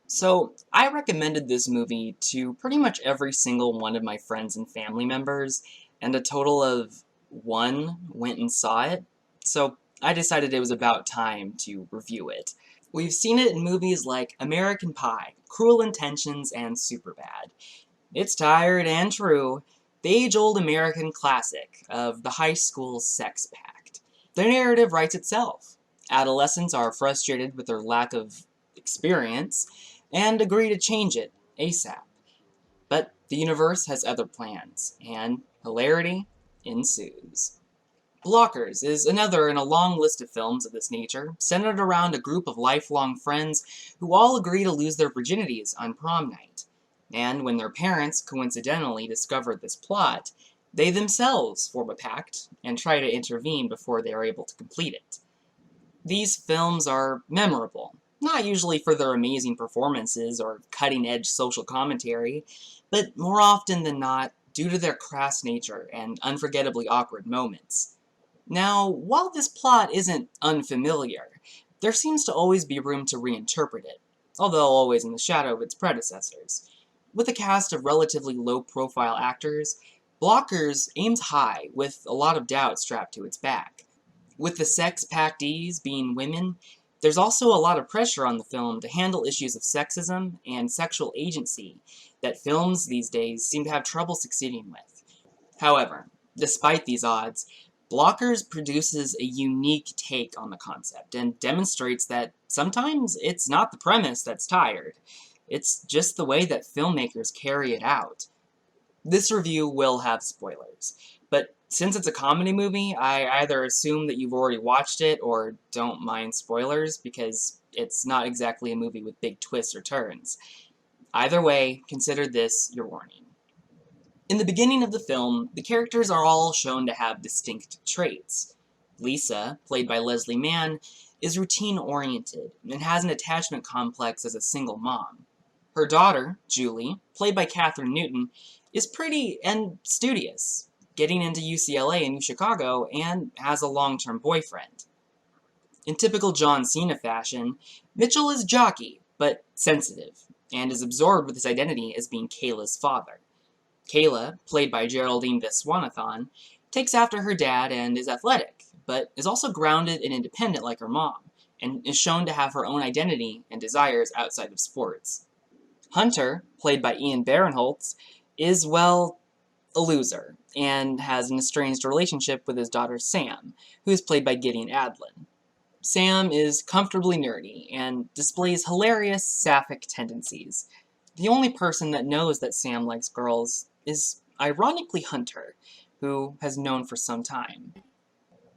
So, I recommended this movie to pretty much every single one of my friends and family members, and a total of one went and saw it. So, I decided it was about time to review it. We've seen it in movies like American Pie, Cruel Intentions, and Superbad. It's tired and true, the age-old American classic of the high school sex pact. The narrative writes itself. Adolescents are frustrated with their lack of experience and agree to change it ASAP. But the universe has other plans, and hilarity ensues. Blockers is another in a long list of films of this nature, centered around a group of lifelong friends who all agree to lose their virginities on prom night. And when their parents coincidentally discover this plot, they themselves form a pact and try to intervene before they are able to complete it. These films are memorable, not usually for their amazing performances or cutting-edge social commentary, but more often than not due to their crass nature and unforgettably awkward moments. Now, while this plot isn't unfamiliar, there seems to always be room to reinterpret it, although always in the shadow of its predecessors. With a cast of relatively low-profile actors, Blockers aims high, with a lot of doubt strapped to its back. With the sex pactees being women, there's also a lot of pressure on the film to handle issues of sexism and sexual agency that films these days seem to have trouble succeeding with. However, despite these odds, Blockers produces a unique take on the concept and demonstrates that sometimes it's not the premise that's tired, it's just the way that filmmakers carry it out. This review will have spoilers, but since it's a comedy movie, I either assume that you've already watched it or don't mind spoilers because it's not exactly a movie with big twists or turns. Either way, consider this your warning. In the beginning of the film, the characters are all shown to have distinct traits. Lisa, played by Leslie Mann, is routine-oriented and has an attachment complex as a single mom. Her daughter, Julie, played by Kathryn Newton, is pretty and studious, getting into UCLA and UChicago, and has a long-term boyfriend. In typical John Cena fashion, Mitchell is jockey, but sensitive, and is absorbed with his identity as being Kayla's father. Kayla, played by Geraldine Viswanathan, takes after her dad and is athletic, but is also grounded and independent like her mom, and is shown to have her own identity and desires outside of sports. Hunter, played by Ian Barinholtz, is, well, a loser, and has an estranged relationship with his daughter Sam, who is played by Gideon Adlin. Sam is comfortably nerdy, and displays hilarious sapphic tendencies. The only person that knows that Sam likes girls is, ironically, Hunter, who has known for some time.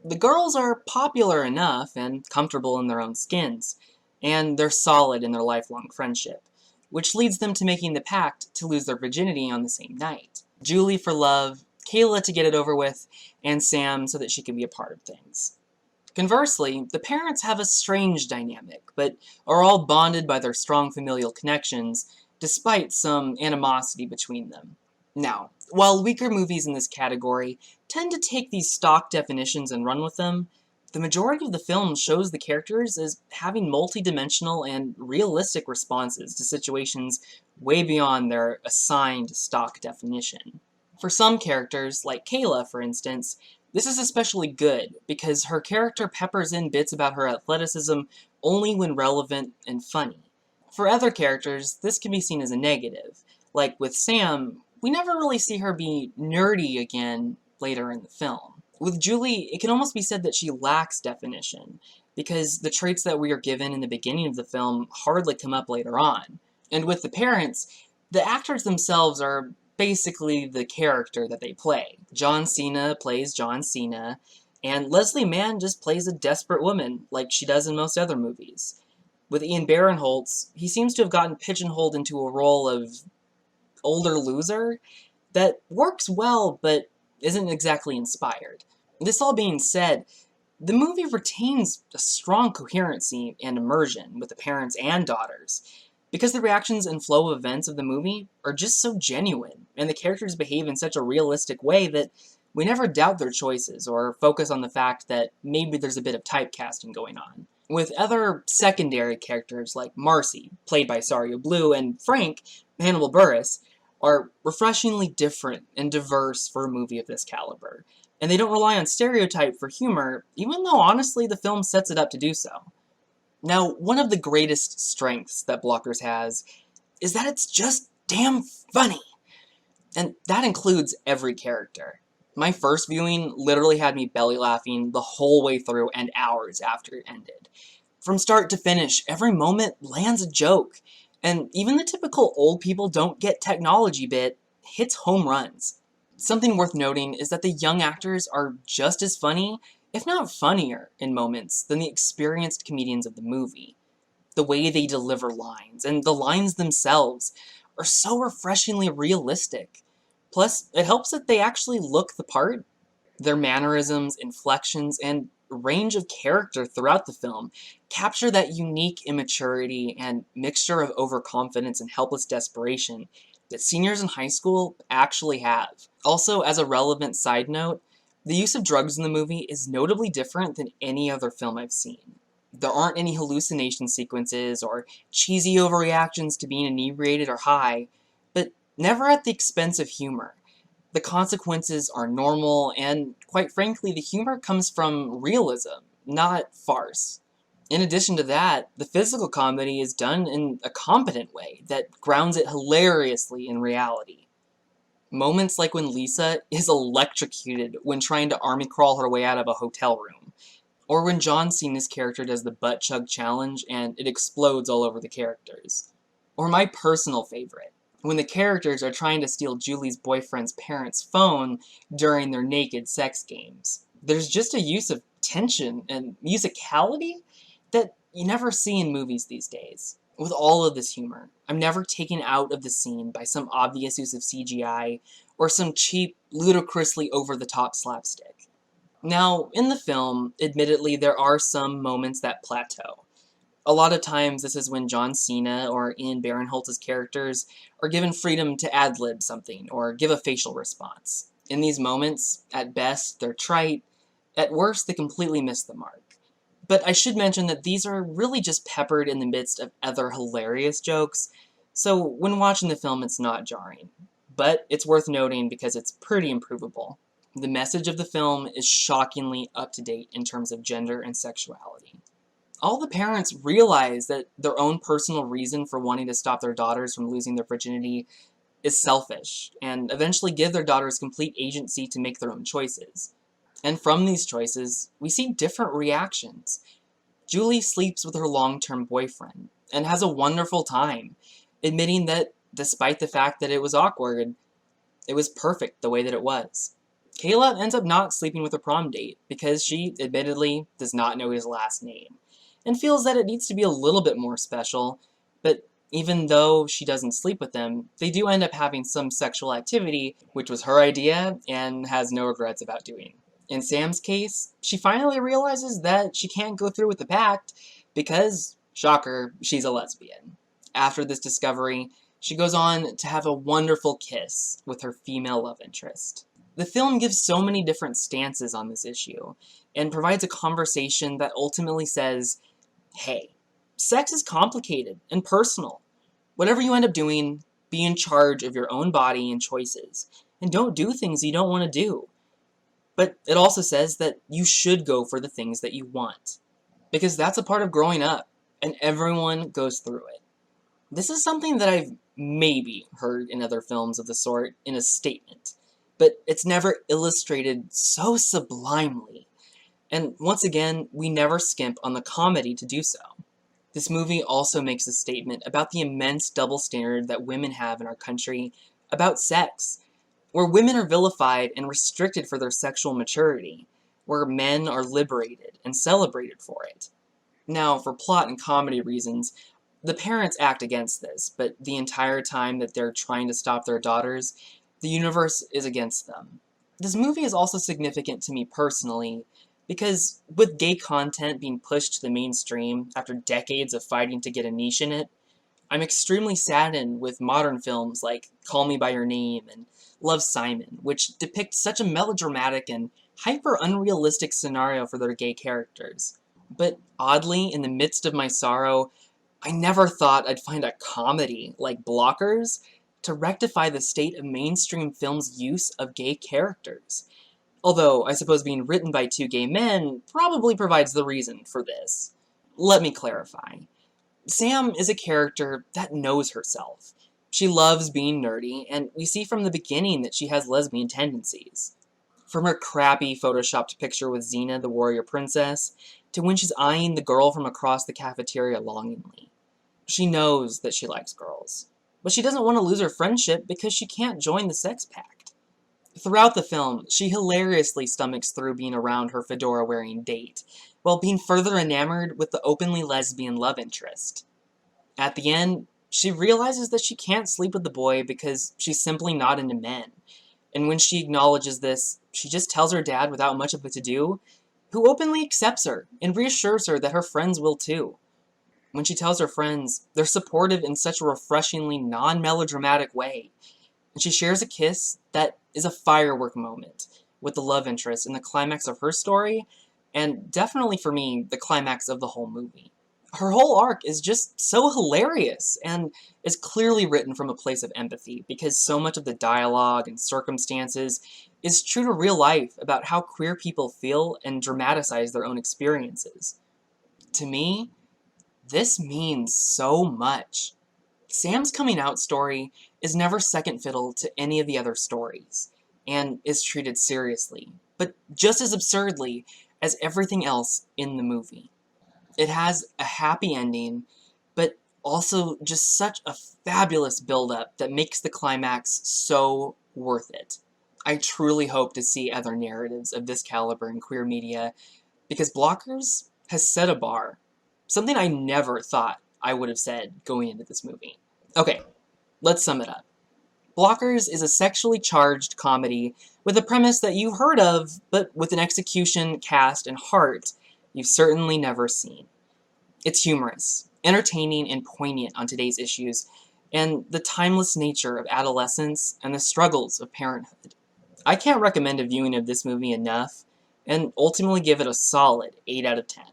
The girls are popular enough and comfortable in their own skins, and they're solid in their lifelong friendship, which leads them to making the pact to lose their virginity on the same night. Julie for love, Kayla to get it over with, and Sam so that she can be a part of things. Conversely, the parents have a strange dynamic, but are all bonded by their strong familial connections, despite some animosity between them. Now, while weaker movies in this category tend to take these stock definitions and run with them, the majority of the film shows the characters as having multidimensional and realistic responses to situations way beyond their assigned stock definition. For some characters, like Kayla for instance, this is especially good because her character peppers in bits about her athleticism only when relevant and funny. For other characters, this can be seen as a negative. Like with Sam, we never really see her be nerdy again later in the film. With Julie, it can almost be said that she lacks definition, because the traits that we are given in the beginning of the film hardly come up later on. And with the parents, the actors themselves are basically the character that they play. John Cena plays John Cena, and Leslie Mann just plays a desperate woman, like she does in most other movies. With Ian Barinholtz, he seems to have gotten pigeonholed into a role of older loser that works well, but isn't exactly inspired. This all being said, the movie retains a strong coherency and immersion with the parents and daughters, because the reactions and flow of events of the movie are just so genuine, and the characters behave in such a realistic way that we never doubt their choices or focus on the fact that maybe there's a bit of typecasting going on. with other secondary characters like Marcy, played by Sario Blue, and Frank, Hannibal Buress, are refreshingly different and diverse for a movie of this caliber, and they don't rely on stereotype for humor, even though honestly the film sets it up to do so. Now, one of the greatest strengths that Blockers has is that it's just damn funny, and that includes every character. My first viewing literally had me belly laughing the whole way through and hours after it ended. From start to finish, every moment lands a joke, and even the typical old people don't get technology bit hits home runs. Something worth noting is that the young actors are just as funny, if not funnier, in moments than the experienced comedians of the movie. The way they deliver lines, and the lines themselves, are so refreshingly realistic. Plus, it helps that they actually look the part. Their mannerisms, inflections, and range of character throughout the film capture that unique immaturity and mixture of overconfidence and helpless desperation that seniors in high school actually have. Also, as a relevant side note, the use of drugs in the movie is notably different than any other film I've seen. There aren't any hallucination sequences or cheesy overreactions to being inebriated or high, but never at the expense of humor. The consequences are normal, and quite frankly, the humor comes from realism, not farce. In addition to that, the physical comedy is done in a competent way that grounds it hilariously in reality. Moments like when Lisa is electrocuted when trying to army crawl her way out of a hotel room, or when John Cena's character does the butt chug challenge and it explodes all over the characters. Or my personal favorite, when the characters are trying to steal Julie's boyfriend's parents' phone during their naked sex games. There's just a use of tension and musicality that you never see in movies these days. With all of this humor, I'm never taken out of the scene by some obvious use of CGI or some cheap, ludicrously over-the-top slapstick. Now, in the film, admittedly, there are some moments that plateau. A lot of times, this is when John Cena or Ian Barinholtz's characters are given freedom to ad-lib something or give a facial response. In these moments, at best, they're trite, at worst, they completely miss the mark. But I should mention that these are really just peppered in the midst of other hilarious jokes, so when watching the film, it's not jarring. But it's worth noting because it's pretty improvable. The message of the film is shockingly up-to-date in terms of gender and sexuality. All the parents realize that their own personal reason for wanting to stop their daughters from losing their virginity is selfish, and eventually give their daughters complete agency to make their own choices. And from these choices, we see different reactions. Julie sleeps with her long-term boyfriend, and has a wonderful time, admitting that despite the fact that it was awkward, it was perfect the way that it was. Kayla ends up not sleeping with her prom date, because she, admittedly, does not know his last name, and feels that it needs to be a little bit more special, but even though she doesn't sleep with them, they do end up having some sexual activity, which was her idea, and has no regrets about doing. In Sam's case, she finally realizes that she can't go through with the pact, because, shocker, she's a lesbian. After this discovery, she goes on to have a wonderful kiss with her female love interest. The film gives so many different stances on this issue, and provides a conversation that ultimately says, hey, sex is complicated and personal. Whatever you end up doing, be in charge of your own body and choices, and don't do things you don't want to do. But it also says that you should go for the things that you want, because that's a part of growing up, and everyone goes through it. This is something that I've maybe heard in other films of the sort in a statement, but it's never illustrated so sublimely. And once again, we never skimp on the comedy to do so. This movie also makes a statement about the immense double standard that women have in our country about sex, where women are vilified and restricted for their sexual maturity, where men are liberated and celebrated for it. Now, for plot and comedy reasons, the parents act against this, but the entire time that they're trying to stop their daughters, the universe is against them. This movie is also significant to me personally, because with gay content being pushed to the mainstream after decades of fighting to get a niche in it, I'm extremely saddened with modern films like Call Me By Your Name and Love, Simon, which depict such a melodramatic and hyper-unrealistic scenario for their gay characters. But oddly, in the midst of my sorrow, I never thought I'd find a comedy like Blockers to rectify the state of mainstream film's use of gay characters. Although, I suppose being written by two gay men probably provides the reason for this. Let me clarify. Sam is a character that knows herself. She loves being nerdy, and we see from the beginning that she has lesbian tendencies. From her crappy photoshopped picture with Xena, the warrior princess, to when she's eyeing the girl from across the cafeteria longingly. She knows that she likes girls, but she doesn't want to lose her friendship because she can't join the sex pact. Throughout the film, she hilariously stomachs through being around her fedora-wearing date, while being further enamored with the openly lesbian love interest. At the end, she realizes that she can't sleep with the boy because she's simply not into men, and when she acknowledges this, she just tells her dad without much of a to-do, who openly accepts her and reassures her that her friends will too. When she tells her friends, they're supportive in such a refreshingly non-melodramatic way, and she shares a kiss that is a firework moment with the love interest in the climax of her story, and definitely for me, the climax of the whole movie. Her whole arc is just so hilarious, and is clearly written from a place of empathy, because so much of the dialogue and circumstances is true to real life about how queer people feel and dramatize their own experiences. To me, this means so much. Sam's coming out story is never second fiddle to any of the other stories, and is treated seriously, but just as absurdly as everything else in the movie. It has a happy ending, but also just such a fabulous build-up that makes the climax so worth it. I truly hope to see other narratives of this caliber in queer media, because Blockers has set a bar. Something I never thought I would have said going into this movie. Okay, let's sum it up. Blockers is a sexually charged comedy with a premise that you've heard of, but with an execution, cast, and heart you've certainly never seen. It's humorous, entertaining, and poignant on today's issues, and the timeless nature of adolescence and the struggles of parenthood. I can't recommend a viewing of this movie enough, and ultimately give it a solid 8 out of 10.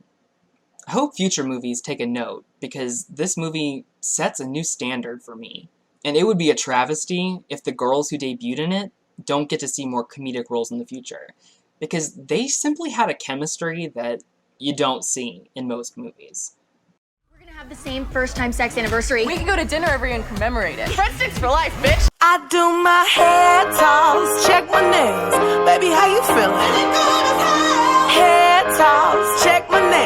I hope future movies take a note, because this movie sets a new standard for me. And it would be a travesty if the girls who debuted in it don't get to see more comedic roles in the future, because they simply had a chemistry that you don't see in most movies. We're gonna have the same first-time sex anniversary. We can go to dinner every year and commemorate it. Breadsticks for life, bitch! I do my hair toss, check my nails. Baby, how you feeling? Hair toss, check my nails.